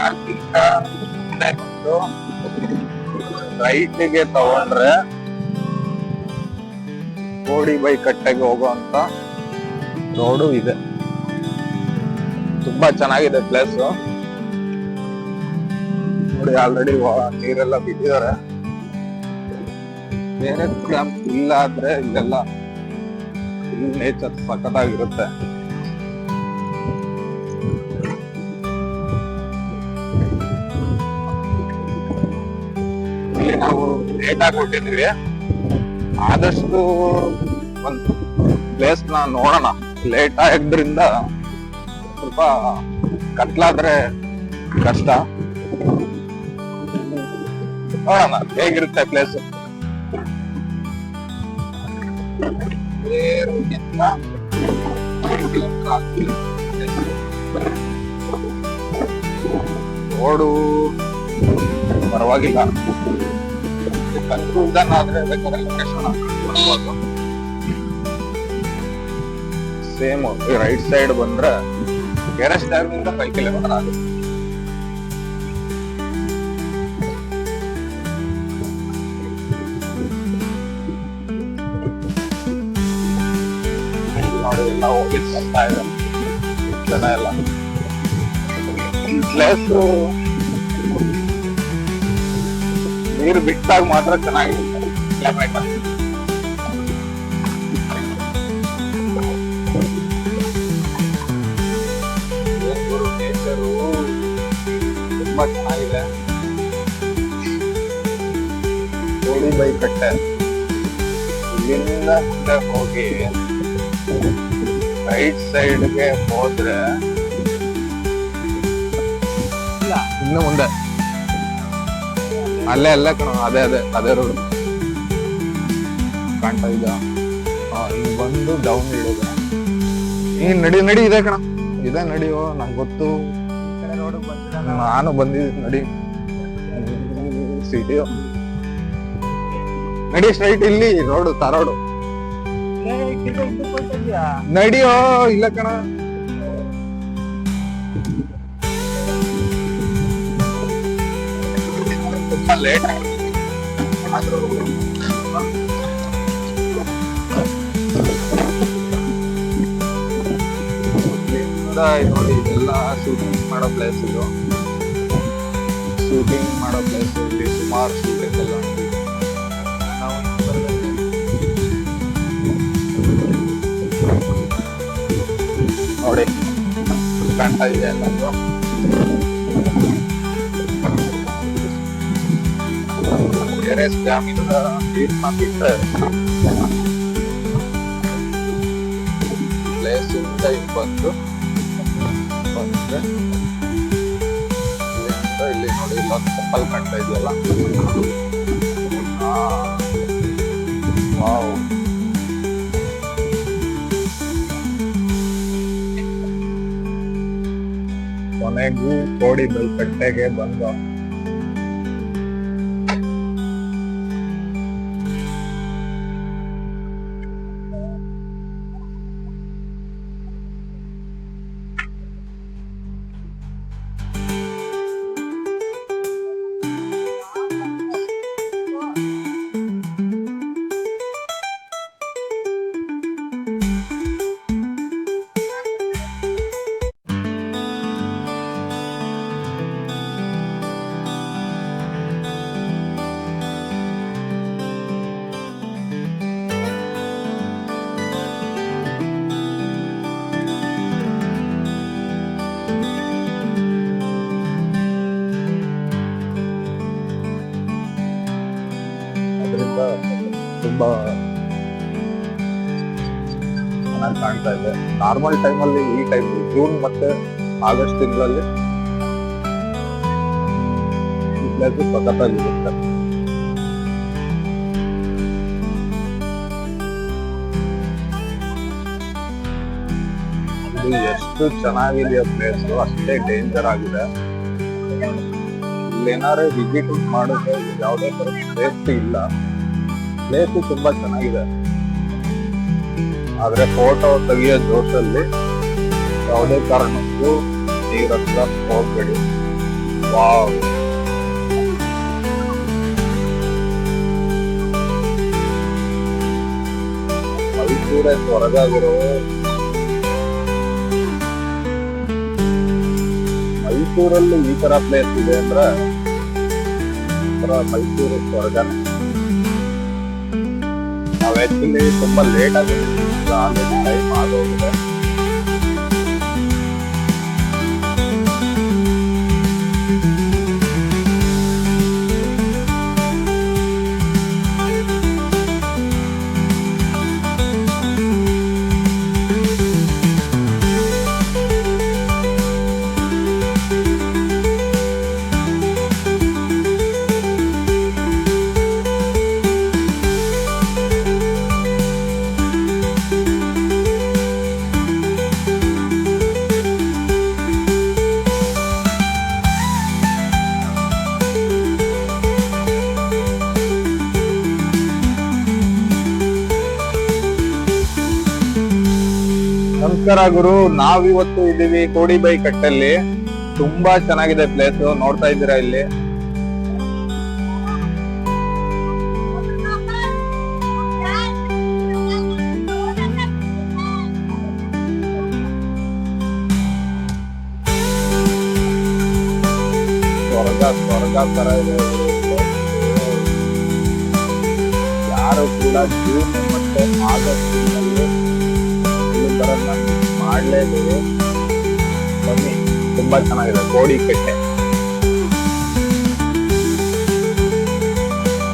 ಅಲ್ಲಿಂದ ರೈಟ್ಗೆ ತಗೊಂಡ್ರೆ ಕೋಡಿ ಬೈ ಕಟ್ಟೆಗೆ ಹೋಗುವಂತ ರೋಡು ಇದೆ. ತುಂಬಾ ಚೆನ್ನಾಗಿದೆ ಪ್ಲೇಸ್ ನೋಡಿ. ಆಲ್ರೆಡಿ ನೀರೆಲ್ಲ ಬಿಟ್ಟಿದ್ದಾರೆ. ಬೇರೆ ಕ್ಯಾಂಪ್ ಇಲ್ಲ ಆದ್ರೆ ಇಲ್ಲೆಲ್ಲ ನೇಚರ್ ಸಖತ್ತಾಗಿರುತ್ತೆ. ಇಲ್ಲಿ ನಾವು ಲೇಟ್ ಆಗಿ ಕೊಟ್ಟಿದ್ವಿ. ಆದಷ್ಟು ಒಂದು ಪ್ಲೇಸ್ ನ ನೋಡೋಣ. ಲೇಟ್ ಆಗಿದ್ರಿಂದ ಸ್ವಲ್ಪ ಕತ್ಲಾದ್ರೆ ಕಷ್ಟ. ನೋಡೋಣ ಹೇಗಿರುತ್ತೆ ಪ್ಲೇಸ್. ರೋಡು ಪರವಾಗಿಲ್ಲ. ಕನ್ಫ್ಯೂಷನ್ ಆದ್ರೆ ಬೇಕಾದ್ರೆ ಲೊಕೇಶನ್ ಬರ್ಬೋದು. ಸೇಮ್ ರೈಟ್ ಸೈಡ್ ಬಂದ್ರೆ ಕೆರೆಸ್ ಡ್ಯಾಮ್ನಿಂದ 5 ಕಿಲೋಮೀಟರ್ ಆಗುತ್ತೆ. ನೋಡಿ ಎಲ್ಲ ಹೋಗಿ ಬರ್ತಾ ಇದೆ ಜನ ಎಲ್ಲ. ಪ್ಲೇಸ್ ನೀರು ಬಿಟ್ಟಾಗ ಮಾತ್ರ ಚೆನ್ನಾಗಿರುತ್ತೆ. ನೇಚರು ತುಂಬಾ ಚೆನ್ನಾಗಿದೆ. ಕೋಡಿ ಬೈ ಕಟ್ಟೆ ಇಲ್ಲಿಂದ ಮುಂದೆ ಹೋಗಿ ರೈಟ್ ಸೈಡ್ಗೆ ಹೋದ್ರೆ ಇನ್ನು ಮುಂದೆ ಅಲ್ಲೇ ಅಲ್ಲೇ ಕಣ. ಅದೇ ರೋಡ್ ಕಾಣ್ತಾ ಇದ್ದ. ಹಿಂಗ್ ಬಂದು ಡೌನ್ ಇಳಿದ. ನೀನ್ ನಡಿ ಇದೆ ಕಣ. ಇದೆ ನಡಿಯೋ, ನಂಗೆ ಗೊತ್ತು. ನಾನು ಬಂದಿದ್ದೆ ನಡಿ. ಸಿಟಿಯೋ ನಡಿ ಸ್ಟ್ರೈಟ್. ಇಲ್ಲಿ ರೋಡು ತಾರೋಡು ನಡಿಯೋ. ಇಲ್ಲ ಕಣ, ಲೇಟ್ ನೋಡಿ. ಇದೆಲ್ಲ ಶೂಟಿಂಗ್ ಮಾಡೋ ಪ್ಲೇಸ್. ಇದು ಶೂಟಿಂಗ್ ಮಾಡೋ ಪ್ಲೇಸ್. ಇಲ್ಲಿ ಸುಮಾರು ಶೂಟಿಂಗ್ ಎಲ್ಲ ನೋಡಿ ಕಾಣ್ತಾ ಇದೆ ಎಲ್ಲ. ಕೆರೆಸ್ ಡ್ಯಾಮಿಂದ ನೀರು ಬಿಟ್ಟರೆ ಪ್ಲೇಸ್ ಇಂದ ಬಂದು ಇಲ್ಲಿ ನೋಡಿ ಇಲ್ಲೊಂದು ಕಪ್ಪಲ್ ಕಾಣ್ತಾ ಇದೆಯಲ್ಲ. ವಾವ್, ಕೊನೆಗೂ ಕೋಡಿ ಬೈ ಕಟ್ಟೆಗೆ ಬಂದ. ತುಂಬಾ ಚೆನ್ನಾಗಿ ಕಾಣ್ತಾ ಇದೆ. ನಾರ್ಮಲ್ ಟೈಮಲ್ಲಿ ಈ ಟೈಮ್ ಜೂನ್ ಮತ್ತೆ ಆಗಸ್ಟ್ ತಿಂಗಳಲ್ಲಿ ಸಖತ್ತಾಗಿರುತ್ತೆ. ಇದು ಎಷ್ಟು ಚೆನ್ನಾಗಿದೆಯೋ ಪ್ಲೇಸ್ ಅಷ್ಟೇ ಡೇಂಜರ್ ಆಗಿದೆ. ಇಲ್ಲೇನಾರು ವಿಸಿಟ್ ಮಾಡಿದ್ರೆ ಯಾವುದೇ ತರ ಸೇಫ್ಟಿ ಇಲ್ಲ. ಪ್ಲೇಸ್ ತುಂಬಾ ಚೆನ್ನಾಗಿದೆ, ಆದ್ರೆ ಫೋಟೋ ತೆಗಿಯೋ ಜೋಶಲ್ಲಿ ಯಾವುದೇ ಕಾರಣಕ್ಕೂ ನೀರ್ ಹತ್ರ ಹೋಗ್ಬೇಡಿ. ವಾವ್. ಮೈಸೂರೇ ಸ್ವರ್ಗ ಗುರು. ಮೈಸೂರಲ್ಲಿ ಈ ತರ ಪ್ಲೇಸ್ ಇದೆ ಅಂದ್ರೆ ಮೈಸೂರು ಸ್ವರ್ಗನೇ. ನಾವ್ ಆಕ್ಚುಲಿ ತುಂಬಾ ಲೇಟ್ ಆಗಿ ಆಲ್ರೆಡಿ ಟೈಮ್ ಆಗೋಗಿದೆ. ನಮಸ್ಕಾರ ಗುರು, ನಾವಿವತ್ತು ಇದೀವಿ ಕೋಡಿಬೈ ಕಟ್ಟಲ್ಲಿ. ತುಂಬಾ ಚೆನ್ನಾಗಿದೆ ಪ್ಲೇಸ್, ನೋಡ್ತಾ ಇದ್ದೀರಾ ಇಲ್ಲಿ. ಸ್ವರ್ಗ ಸ್ವರ್ಗ ತರ ಇದೆ. ಯಾರು ಕೂಡ ಜೀವನ ಮತ್ತೆ ಆಗಸ್ಟ್ ಬರಲ್ಲ, ಮಾಡ್ಲೇಬೇಕು. ಬನ್ನಿ, ತುಂಬಾ ಚೆನ್ನಾಗಿದೆ ಕೋಡಿ ಕಟ್ಟೆ.